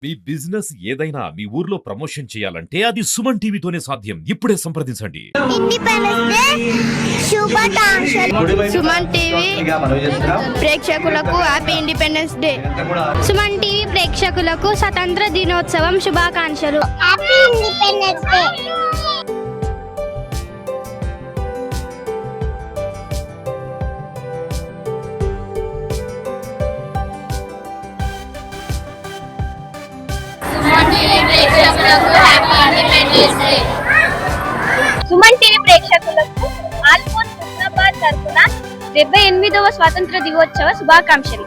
మీ business ఏదైనా మీ ఊర్లో promotion చేయాలంటే అది సుమన్ టీవీతోనే సాధ్యం. ఇప్పుడే సంప్రదించండి. ఇండిపెండెన్స్ డే శుభాకాంక్షలు. సుమన్ టీవీ ప్రేక్షకులకు happy independence day. Suman TV ప్రేక్షకులకు స్వతంత్ర దినోత్సవం శుభాకాంక్షలు. Happy independence day. Suman TV ప్రేక్షకులకు ఆల్మోస్ట్ హైదరాబాద్ తరఫున 78వ స్వాతంత్ర దినోత్సవ శుభాకాంక్షలు.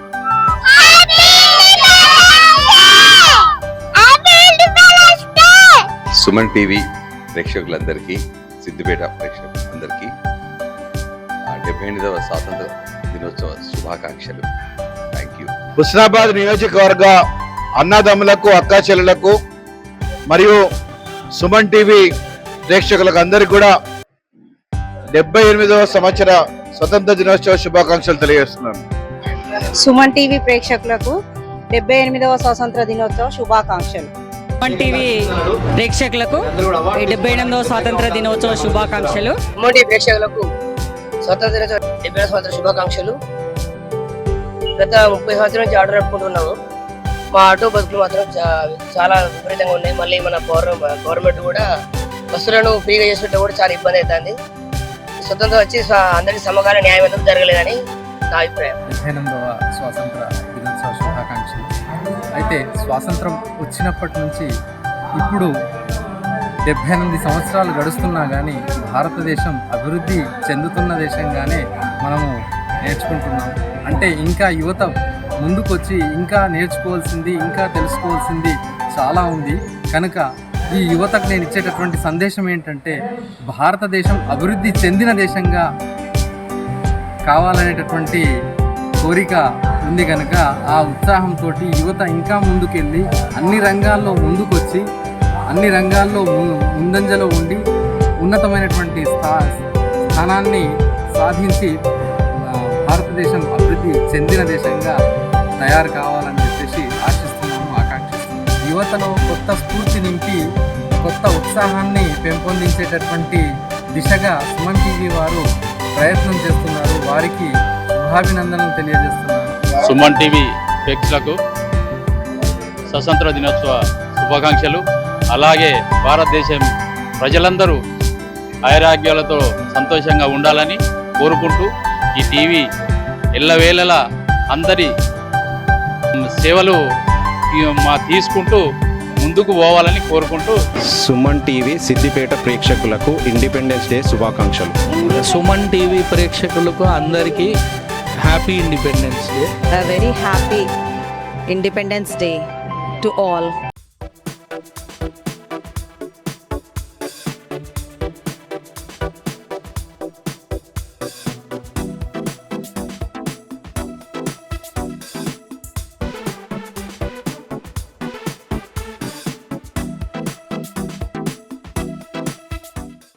సుమన్ టీవీ ప్రేక్షకులందరికీ, సిద్దిపేట ప్రేక్షకులందరికీ 78వ స్వాతంత్ర దినోత్సవ శుభాకాంక్షలు. Thank you. హుస్నాబాద్ నియోజకవర్గ అన్నదమ్ములకు, అక్కా చెల్లెలకు మరియు సుమన్ టీవీ ప్రేక్షకులకు అందరికీ కూడా 78వ సంవత్సర స్వతంత్ర దినోత్సవ శుభాకాంక్షలు తెలియజేస్తున్నాను. సుమన్ టీవీ ప్రేక్షకులకు 78వ స్వాతంత్ర దినోత్సవ శుభాకాంక్షలు. సుమన్ టీవీ ప్రేక్షకులకు 78వ స్వాతంత్ర దినోత్సవ శుభాకాంక్షలు. సుమన్ టీవీ ప్రేక్షకులకు స్వాతంత్ర దినోత్సవ 70వ స్వాతంత్ర శుభాకాంక్షలు. గత 30 సంవత్సరాల నుంచి ఆటో నడుపుకుంటున్నాము. మా ఆటో బస్సులు మాత్రం చాలా విపరీతంగా ఉన్నాయి. మళ్ళీ మన గవర్నమెంట్ కూడా బస్సులను ఫ్రీగా చేస్తుంటే కూడా చాలా ఇబ్బంది అవుతుంది. స్వతంత్రం వచ్చి అందరికీ సమకాల న్యాయం ఎందుకు జరగలేదని నా అభిప్రాయం. 78వ స్వాతంత్ర దినోత్సవ శుభాకాంక్షలు. అయితే స్వాతంత్రం వచ్చినప్పటి నుంచి ఇప్పుడు 78 సంవత్సరాలు గడుస్తున్నా కానీ భారతదేశం అభివృద్ధి చెందుతున్న దేశంగానే మనము నేర్చుకుంటున్నాం. అంటే ఇంకా యువత ముందుకొచ్చి ఇంకా నేర్చుకోవాల్సింది, ఇంకా తెలుసుకోవాల్సింది చాలా ఉంది. కనుక ఈ యువతకు నేను ఇచ్చేటటువంటి సందేశం ఏంటంటే, భారతదేశం అభివృద్ధి చెందిన దేశంగా కావాలనేటటువంటి కోరిక ఉంది. కనుక ఆ ఉత్సాహంతో యువత ఇంకా ముందుకెళ్ళి అన్ని రంగాల్లో ముందుకొచ్చి అన్ని రంగాల్లో ముందంజలో ఉండి ఉన్నతమైనటువంటి స్థానాన్ని సాధించి భారతదేశం అభివృద్ధి చెందిన దేశంగా తయారు కావాలని చెప్పేసి ఆశిస్తున్నాము, ఆకాంక్షిస్తున్నాము. యువతలో కొత్త స్ఫూర్తి నింపి కొత్త ఉత్సాహాన్ని పెంపొందించేటటువంటి దిశగా సుమన్ టీవీ వారు ప్రయత్నం చేస్తున్నారు. వారికి శుభాభినందనలు తెలియజేస్తున్నారు. సుమన్ టీవీ ప్రేక్షకులకు స్వతంత్ర దినోత్సవ శుభాకాంక్షలు. అలాగే భారతదేశం ప్రజలందరూ ఆరోగ్యాలతో సంతోషంగా ఉండాలని కోరుకుంటూ ఈ టీవీ ఎల్లవేళలా అందరి సేవలు తీసుకుంటూ ముందుకు పోవాలని కోరుకుంటూ సుమన్ టీవీ సిద్దిపేట ప్రేక్షకులకు ఇండిపెండెన్స్ డే శుభాకాంక్షలు. సుమన్ టీవీ ప్రేక్షకులకు అందరికీ happy independence day. A very happy Independence Day to all.